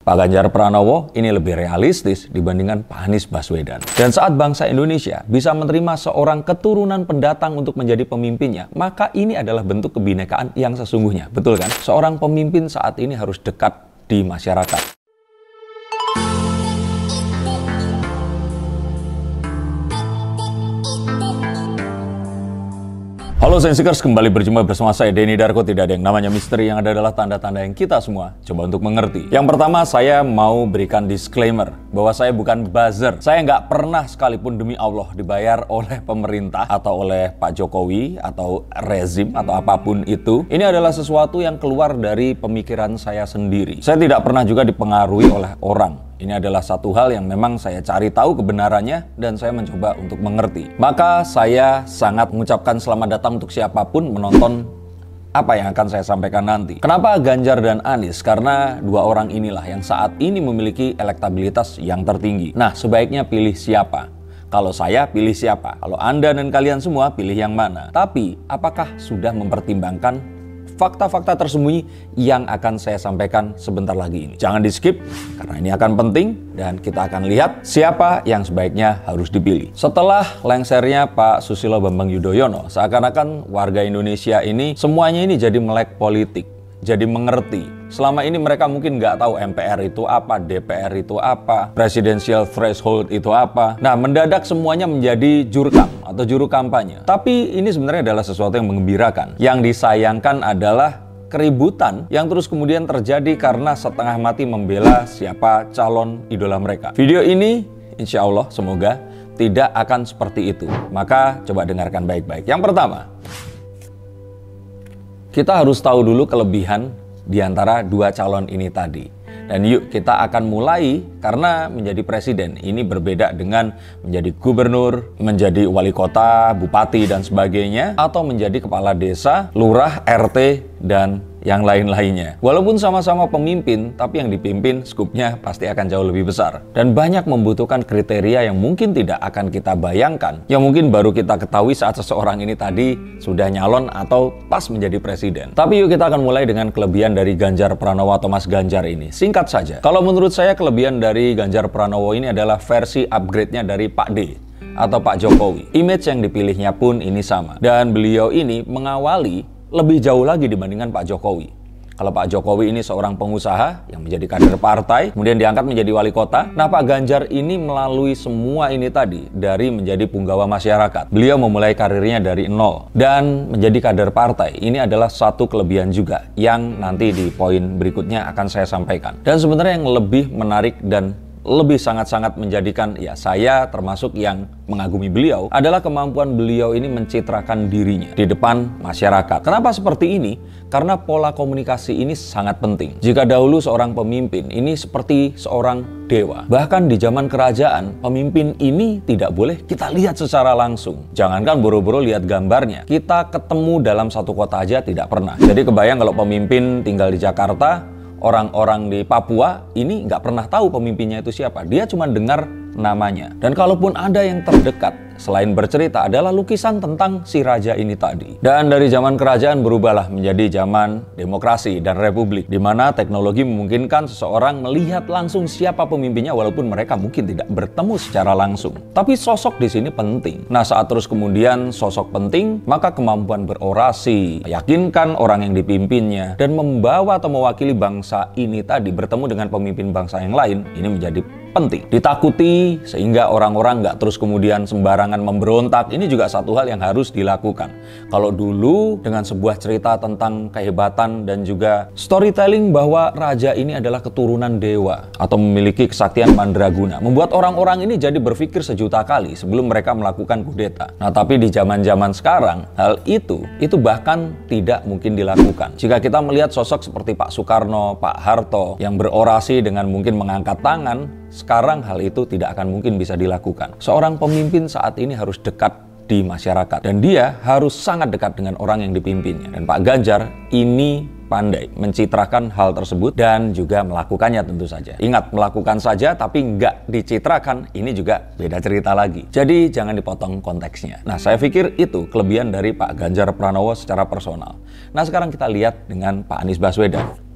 Pak Ganjar Pranowo ini lebih realistis dibandingkan Pak Anies Baswedan. Dan saat bangsa Indonesia bisa menerima seorang keturunan pendatang untuk menjadi pemimpinnya, maka ini adalah bentuk kebinekaan yang sesungguhnya. Betul kan? Seorang pemimpin saat ini harus dekat di masyarakat. Halo Sensikers, kembali berjumpa bersama saya Denny Darko. Tidak ada yang namanya misteri, yang ada adalah tanda-tanda yang kita semua coba untuk mengerti. Yang pertama, saya mau berikan disclaimer bahwa saya bukan buzzer. Saya nggak pernah sekalipun demi Allah dibayar oleh pemerintah atau oleh Pak Jokowi atau rezim atau apapun itu. Ini adalah sesuatu yang keluar dari pemikiran saya sendiri. Saya tidak pernah juga dipengaruhi oleh orang. Ini adalah satu hal yang memang saya cari tahu kebenarannya dan saya mencoba untuk mengerti. Maka saya sangat mengucapkan selamat datang untuk siapapun menonton apa yang akan saya sampaikan nanti. Kenapa Ganjar dan Anies? Karena dua orang inilah yang saat ini memiliki elektabilitas yang tertinggi. Nah, sebaiknya pilih siapa? Kalau saya pilih siapa? Kalau Anda dan kalian semua pilih yang mana? Tapi apakah sudah mempertimbangkan fakta-fakta tersembunyi yang akan saya sampaikan sebentar lagi ini? Jangan di skip, karena ini akan penting dan kita akan lihat siapa yang sebaiknya harus dipilih. Setelah lengsernya Pak Susilo Bambang Yudhoyono, seakan-akan warga Indonesia ini semuanya ini jadi melek politik, jadi mengerti. Selama ini mereka mungkin nggak tahu MPR itu apa, DPR itu apa, presidential threshold itu apa. Nah, mendadak semuanya menjadi jurkam atau juru kampanye. Tapi ini sebenarnya adalah sesuatu yang mengembirakan. Yang disayangkan adalah keributan yang terus kemudian terjadi karena setengah mati membela siapa calon idola mereka. Video ini insya Allah semoga tidak akan seperti itu. Maka coba dengarkan baik-baik. Yang pertama, kita harus tahu dulu kelebihan di antara dua calon ini tadi. Dan yuk kita akan mulai karena menjadi presiden ini berbeda dengan menjadi gubernur, menjadi wali kota, bupati dan sebagainya, atau menjadi kepala desa, lurah, RT dan yang lain-lainnya. Walaupun sama-sama pemimpin, tapi yang dipimpin skupnya pasti akan jauh lebih besar. Dan banyak membutuhkan kriteria yang mungkin tidak akan kita bayangkan, yang mungkin baru kita ketahui saat seseorang ini tadi sudah nyalon atau pas menjadi presiden. Tapi yuk kita akan mulai dengan kelebihan dari Ganjar Pranowo atau Mas Ganjar ini. Singkat saja, kalau menurut saya kelebihan dari Ganjar Pranowo ini adalah versi upgrade-nya dari Pak D atau Pak Jokowi. Image yang dipilihnya pun ini sama. Dan beliau ini mengawali lebih jauh lagi dibandingkan Pak Jokowi. Kalau Pak Jokowi ini seorang pengusaha yang menjadi kader partai, kemudian diangkat menjadi wali kota. Nah, Pak Ganjar ini melalui semua ini tadi dari menjadi punggawa masyarakat. Beliau memulai karirnya dari nol dan menjadi kader partai. Ini adalah satu kelebihan juga yang nanti di poin berikutnya akan saya sampaikan. Dan sebenarnya yang lebih menarik dan lebih sangat-sangat menjadikan saya termasuk yang mengagumi beliau adalah kemampuan beliau ini mencitrakan dirinya di depan masyarakat. Kenapa seperti ini? Karena pola komunikasi ini sangat penting. Jika dahulu seorang pemimpin ini seperti seorang dewa. Bahkan di zaman kerajaan, pemimpin ini tidak boleh kita lihat secara langsung. Jangankan boro-boro lihat gambarnya. Kita ketemu dalam satu kota aja tidak pernah. Jadi kebayang kalau pemimpin tinggal di Jakarta, orang-orang di Papua ini nggak pernah tahu pemimpinnya itu siapa. Dia cuma dengar namanya. Dan kalaupun ada yang terdekat, selain bercerita adalah lukisan tentang si raja ini tadi. Dan dari zaman kerajaan berubahlah menjadi zaman demokrasi dan republik, di mana teknologi memungkinkan seseorang melihat langsung siapa pemimpinnya walaupun mereka mungkin tidak bertemu secara langsung. Tapi sosok di sini penting. Nah, saat terus kemudian sosok penting, maka kemampuan berorasi, meyakinkan orang yang dipimpinnya, dan membawa atau mewakili bangsa ini tadi bertemu dengan pemimpin bangsa yang lain, ini menjadi penting. Ditakuti sehingga orang-orang nggak terus kemudian sembarangan memberontak. Ini juga satu hal yang harus dilakukan. Kalau dulu dengan sebuah cerita tentang kehebatan dan juga storytelling bahwa raja ini adalah keturunan dewa atau memiliki kesaktian mandraguna, membuat orang-orang ini jadi berpikir sejuta kali sebelum mereka melakukan kudeta. Nah, tapi di zaman-zaman sekarang hal itu bahkan tidak mungkin dilakukan. Jika kita melihat sosok seperti Pak Soekarno, Pak Harto yang berorasi dengan mungkin mengangkat tangan, sekarang hal itu tidak akan mungkin bisa dilakukan. Seorang pemimpin saat ini harus dekat di masyarakat dan dia harus sangat dekat dengan orang yang dipimpinnya. Dan Pak Ganjar ini pandai mencitrakan hal tersebut dan juga melakukannya tentu saja. Ingat, melakukan saja tapi nggak dicitrakan, ini juga beda cerita lagi. Jadi jangan dipotong konteksnya. Nah, saya pikir itu kelebihan dari Pak Ganjar Pranowo secara personal. Nah, sekarang kita lihat dengan Pak Anies Baswedan.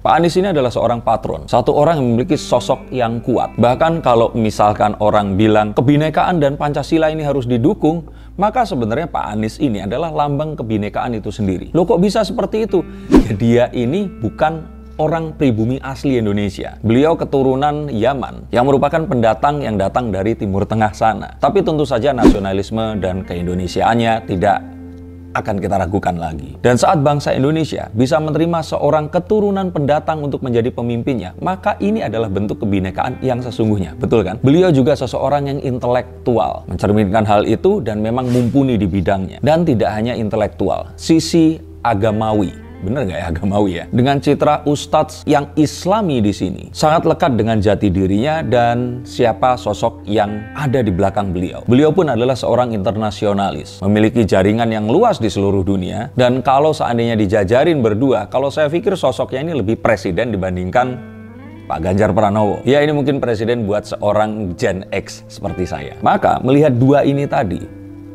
Pak Anies ini adalah seorang patron, satu orang yang memiliki sosok yang kuat. Bahkan kalau misalkan orang bilang kebinekaan dan Pancasila ini harus didukung, maka sebenarnya Pak Anies ini adalah lambang kebinekaan itu sendiri. Loh kok bisa seperti itu? Ya, dia ini bukan orang pribumi asli Indonesia. Beliau keturunan Yaman yang merupakan pendatang yang datang dari Timur Tengah sana. Tapi tentu saja nasionalisme dan keindonesiaannya tidak akan kita ragukan lagi. Dan saat bangsa Indonesia bisa menerima seorang keturunan pendatang untuk menjadi pemimpinnya, maka ini adalah bentuk kebinekaan yang sesungguhnya. Betul kan? Beliau juga seseorang yang intelektual, mencerminkan hal itu dan memang mumpuni di bidangnya. Dan tidak hanya intelektual, sisi agamawi. Bener nggak ya agamawi ya? Dengan citra ustadz yang islami di sini. Sangat lekat dengan jati dirinya dan siapa sosok yang ada di belakang beliau. Beliau pun adalah seorang internasionalis. Memiliki jaringan yang luas di seluruh dunia. Dan kalau seandainya dijajarin berdua, kalau saya pikir sosoknya ini lebih presiden dibandingkan Pak Ganjar Pranowo. Ya ini mungkin presiden buat seorang Gen X seperti saya. Maka melihat dua ini tadi,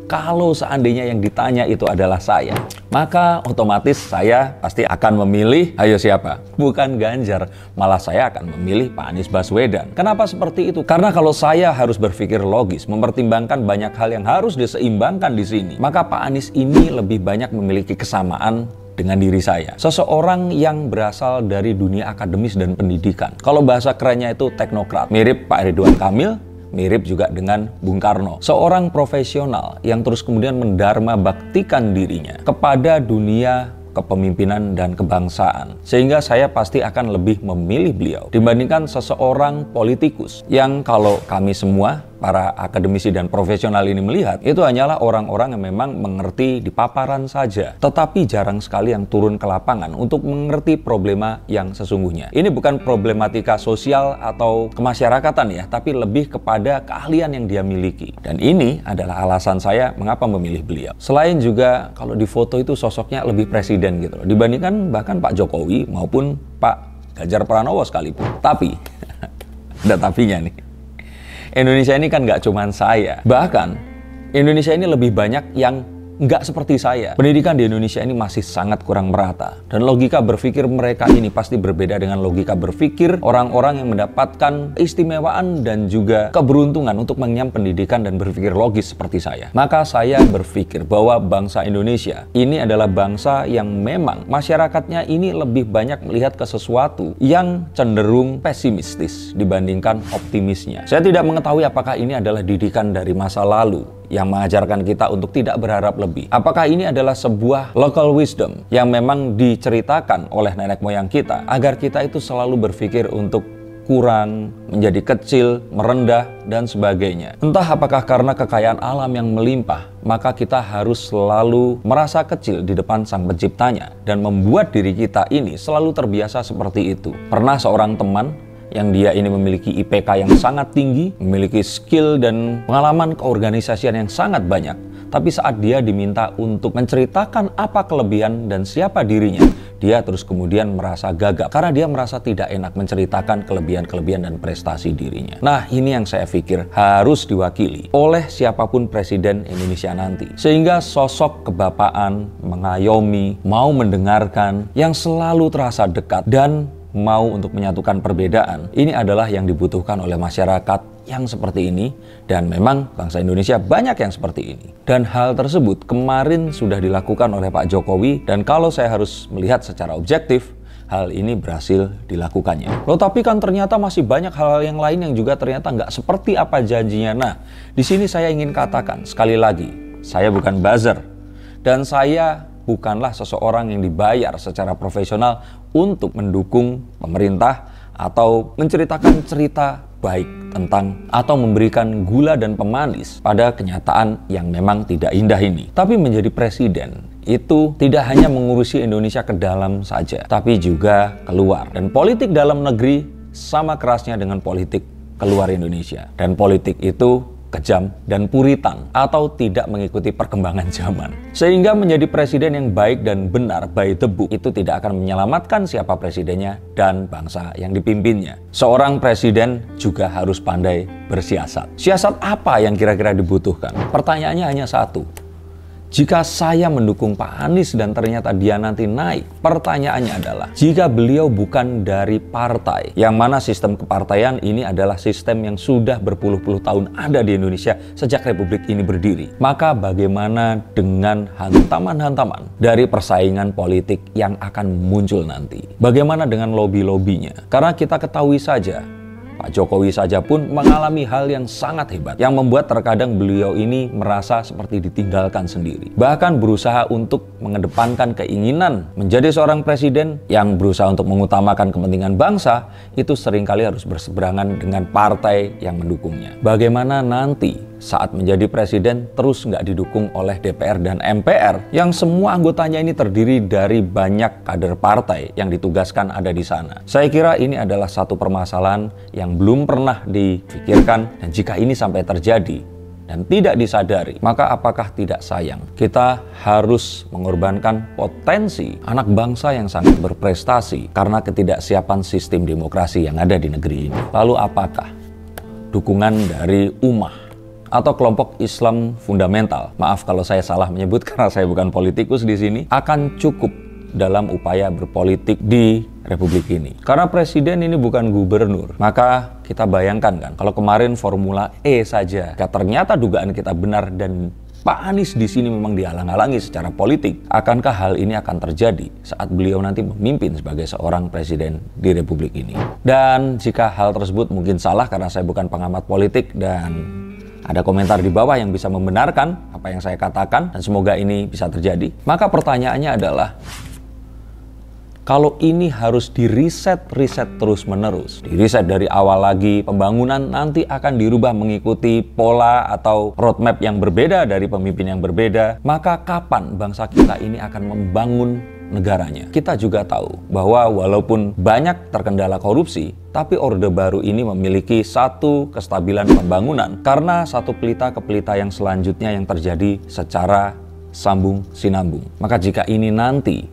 kalau seandainya yang ditanya itu adalah saya, maka otomatis saya pasti akan memilih, ayo siapa? Bukan Ganjar, malah saya akan memilih Pak Anies Baswedan. Kenapa seperti itu? Karena kalau saya harus berpikir logis, mempertimbangkan banyak hal yang harus diseimbangkan di sini, maka Pak Anies ini lebih banyak memiliki kesamaan dengan diri saya. Seseorang yang berasal dari dunia akademis dan pendidikan. Kalau bahasa kerennya itu teknokrat. Mirip Pak Ridwan Kamil, mirip juga dengan Bung Karno. Seorang profesional yang terus kemudian mendharma baktikan dirinya kepada dunia kepemimpinan dan kebangsaan. Sehingga saya pasti akan lebih memilih beliau dibandingkan seseorang politikus yang kalau kami semua para akademisi dan profesional ini melihat, itu hanyalah orang-orang yang memang mengerti di paparan saja, tetapi jarang sekali yang turun ke lapangan untuk mengerti problema yang sesungguhnya. Ini bukan problematika sosial atau kemasyarakatan ya, tapi lebih kepada keahlian yang dia miliki. Dan ini adalah alasan saya mengapa memilih beliau. Selain juga kalau di foto itu sosoknya lebih presiden gitu loh, dibandingkan bahkan Pak Jokowi maupun Pak Ganjar Pranowo sekalipun. Tapi, ada tapinya nih. Indonesia ini kan nggak cuma saya. Bahkan, Indonesia ini lebih banyak yang nggak seperti saya. Pendidikan di Indonesia ini masih sangat kurang merata. Dan logika berpikir mereka ini pasti berbeda dengan logika berpikir orang-orang yang mendapatkan keistimewaan dan juga keberuntungan untuk mengenyam pendidikan dan berpikir logis seperti saya. Maka saya berpikir bahwa bangsa Indonesia ini adalah bangsa yang memang masyarakatnya ini lebih banyak melihat ke sesuatu yang cenderung pesimistis dibandingkan optimisnya. Saya tidak mengetahui apakah ini adalah didikan dari masa lalu yang mengajarkan kita untuk tidak berharap lebih. Apakah ini adalah sebuah local wisdom yang memang diceritakan oleh nenek moyang kita agar kita itu selalu berpikir untuk kurang, menjadi kecil, merendah, dan sebagainya. Entah apakah karena kekayaan alam yang melimpah, maka kita harus selalu merasa kecil di depan Sang Penciptanya dan membuat diri kita ini selalu terbiasa seperti itu. Pernah seorang teman yang dia ini memiliki IPK yang sangat tinggi, memiliki skill dan pengalaman keorganisasian yang sangat banyak. Tapi saat dia diminta untuk menceritakan apa kelebihan dan siapa dirinya, dia terus kemudian merasa gagap karena dia merasa tidak enak menceritakan kelebihan-kelebihan dan prestasi dirinya. Nah, ini yang saya pikir harus diwakili oleh siapapun presiden Indonesia nanti. Sehingga sosok kebapaan, mengayomi, mau mendengarkan, yang selalu terasa dekat dan mau untuk menyatukan perbedaan, ini adalah yang dibutuhkan oleh masyarakat yang seperti ini, dan memang bangsa Indonesia banyak yang seperti ini. Dan hal tersebut kemarin sudah dilakukan oleh Pak Jokowi, dan kalau saya harus melihat secara objektif, hal ini berhasil dilakukannya. Loh, tapi kan ternyata masih banyak hal-hal yang lain yang juga ternyata nggak seperti apa janjinya. Nah, di sini saya ingin katakan sekali lagi, saya bukan buzzer, dan saya bukanlah seseorang yang dibayar secara profesional untuk mendukung pemerintah atau menceritakan cerita baik tentang atau memberikan gula dan pemanis pada kenyataan yang memang tidak indah ini. Tapi menjadi presiden itu tidak hanya mengurusi Indonesia ke dalam saja, tapi juga keluar. Dan politik dalam negeri sama kerasnya dengan politik keluar Indonesia. Dan politik itu kejam dan puritan atau tidak mengikuti perkembangan zaman. Sehingga menjadi presiden yang baik dan benar by the book itu tidak akan menyelamatkan siapa presidennya dan bangsa yang dipimpinnya. Seorang presiden juga harus pandai bersiasat. Siasat apa yang kira-kira dibutuhkan? Pertanyaannya hanya satu. Jika saya mendukung Pak Anies dan ternyata dia nanti naik, pertanyaannya adalah, jika beliau bukan dari partai, yang mana sistem kepartaian ini adalah sistem yang sudah berpuluh-puluh tahun ada di Indonesia sejak Republik ini berdiri, maka bagaimana dengan hantaman-hantaman dari persaingan politik yang akan muncul nanti? Bagaimana dengan lobby-lobbynya? Karena kita ketahui saja, Pak Jokowi saja pun mengalami hal yang sangat hebat yang membuat terkadang beliau ini merasa seperti ditinggalkan sendiri. Bahkan berusaha untuk mengedepankan keinginan menjadi seorang presiden yang berusaha untuk mengutamakan kepentingan bangsa, itu seringkali harus berseberangan dengan partai yang mendukungnya. Bagaimana nanti saat menjadi presiden terus nggak didukung oleh DPR dan MPR yang semua anggotanya ini terdiri dari banyak kader partai yang ditugaskan ada di sana? Saya kira ini adalah satu permasalahan yang belum pernah dipikirkan, dan jika ini sampai terjadi dan tidak disadari, maka apakah tidak sayang kita harus mengorbankan potensi anak bangsa yang sangat berprestasi karena ketidaksiapan sistem demokrasi yang ada di negeri ini? Lalu apakah dukungan dari ummah atau kelompok Islam fundamental, maaf kalau saya salah menyebut karena saya bukan politikus di sini, akan cukup dalam upaya berpolitik di Republik ini? Karena presiden ini bukan gubernur, maka kita bayangkan kan, kalau kemarin Formula E saja, jika ternyata dugaan kita benar dan Pak Anies di sini memang dihalang-halangi secara politik, akankah hal ini akan terjadi saat beliau nanti memimpin sebagai seorang presiden di Republik ini? Dan jika hal tersebut mungkin salah karena saya bukan pengamat politik dan ada komentar di bawah yang bisa membenarkan apa yang saya katakan, dan semoga ini bisa terjadi, maka pertanyaannya adalah, kalau ini harus riset terus-menerus, riset dari awal lagi, pembangunan nanti akan dirubah mengikuti pola atau roadmap yang berbeda dari pemimpin yang berbeda, maka kapan bangsa kita ini akan membangun negaranya? Kita juga tahu bahwa walaupun banyak terkendala korupsi, tapi Orde Baru ini memiliki satu kestabilan pembangunan karena satu pelita ke pelita yang selanjutnya yang terjadi secara sambung sinambung. Maka jika ini nanti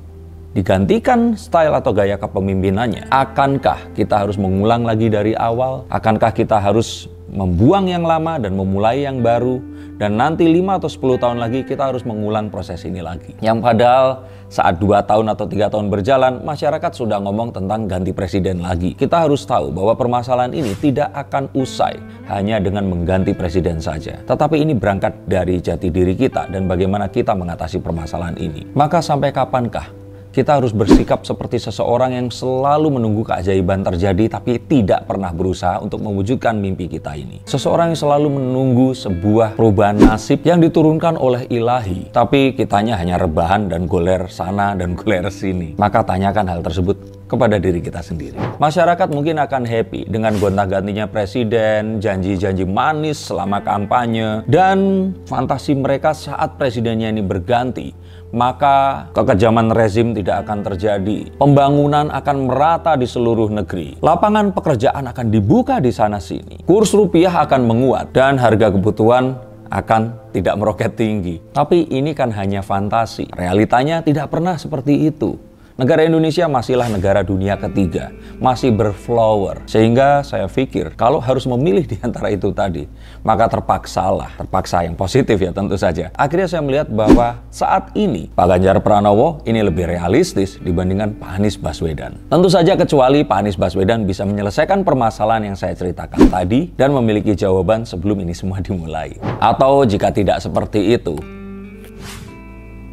digantikan style atau gaya kepemimpinannya, akankah kita harus mengulang lagi dari awal? Akankah kita harus membuang yang lama dan memulai yang baru? Dan nanti 5 atau 10 tahun lagi kita harus mengulang proses ini lagi. Yang padahal saat 2 tahun atau 3 tahun berjalan, masyarakat sudah ngomong tentang ganti presiden lagi. Kita harus tahu bahwa permasalahan ini tidak akan usai hanya dengan mengganti presiden saja. Tetapi ini berangkat dari jati diri kita dan bagaimana kita mengatasi permasalahan ini. Maka sampai kapankah kita harus bersikap seperti seseorang yang selalu menunggu keajaiban terjadi tapi tidak pernah berusaha untuk mewujudkan mimpi kita ini? Seseorang yang selalu menunggu sebuah perubahan nasib yang diturunkan oleh ilahi, tapi kitanya hanya rebahan dan goler sana dan goler sini. Maka tanyakan hal tersebut kepada diri kita sendiri. Masyarakat mungkin akan happy dengan gonta-gantinya presiden, janji-janji manis selama kampanye, dan fantasi mereka saat presidennya ini berganti, maka kekejaman rezim tidak akan terjadi. Pembangunan akan merata di seluruh negeri. Lapangan pekerjaan akan dibuka di sana-sini. Kurs rupiah akan menguat dan harga kebutuhan akan tidak meroket tinggi. Tapi ini kan hanya fantasi. Realitanya tidak pernah seperti itu. Negara Indonesia masihlah negara dunia ketiga, masih berflower. Sehingga saya pikir kalau harus memilih di antara itu tadi, maka terpaksa yang positif ya tentu saja. Akhirnya saya melihat bahwa saat ini Pak Ganjar Pranowo ini lebih realistis dibandingkan Pak Anies Baswedan. Tentu saja kecuali Pak Anies Baswedan bisa menyelesaikan permasalahan yang saya ceritakan tadi dan memiliki jawaban sebelum ini semua dimulai. Atau jika tidak seperti itu,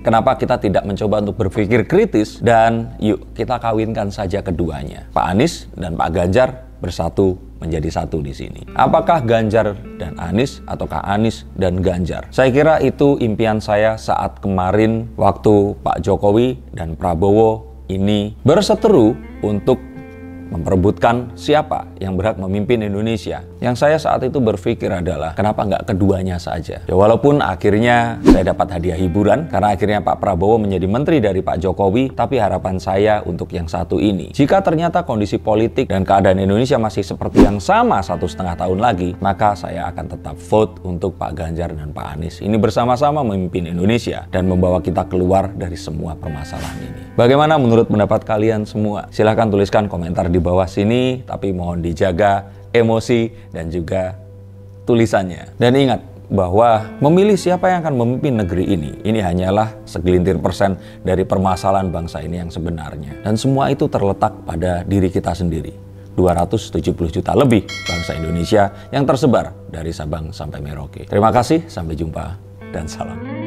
kenapa kita tidak mencoba untuk berpikir kritis dan yuk kita kawinkan saja keduanya. Pak Anies dan Pak Ganjar bersatu menjadi satu di sini. Apakah Ganjar dan Anies ataukah Anies dan Ganjar? Saya kira itu impian saya saat kemarin waktu Pak Jokowi dan Prabowo ini berseteru untuk memperebutkan siapa yang berhak memimpin Indonesia. Yang saya saat itu berpikir adalah, kenapa nggak keduanya saja? Ya walaupun akhirnya saya dapat hadiah hiburan, karena akhirnya Pak Prabowo menjadi menteri dari Pak Jokowi, tapi harapan saya untuk yang satu ini, jika ternyata kondisi politik dan keadaan Indonesia masih seperti yang sama 1,5 tahun lagi, maka saya akan tetap vote untuk Pak Ganjar dan Pak Anies. Ini bersama-sama memimpin Indonesia dan membawa kita keluar dari semua permasalahan ini. Bagaimana menurut pendapat kalian semua? Silahkan tuliskan komentar di bawah sini, tapi mohon dijaga emosi dan juga tulisannya. Dan ingat, bahwa memilih siapa yang akan memimpin negeri ini hanyalah segelintir persen dari permasalahan bangsa ini yang sebenarnya. Dan semua itu terletak pada diri kita sendiri. 270 juta lebih bangsa Indonesia yang tersebar dari Sabang sampai Merauke. Terima kasih, sampai jumpa, dan salam.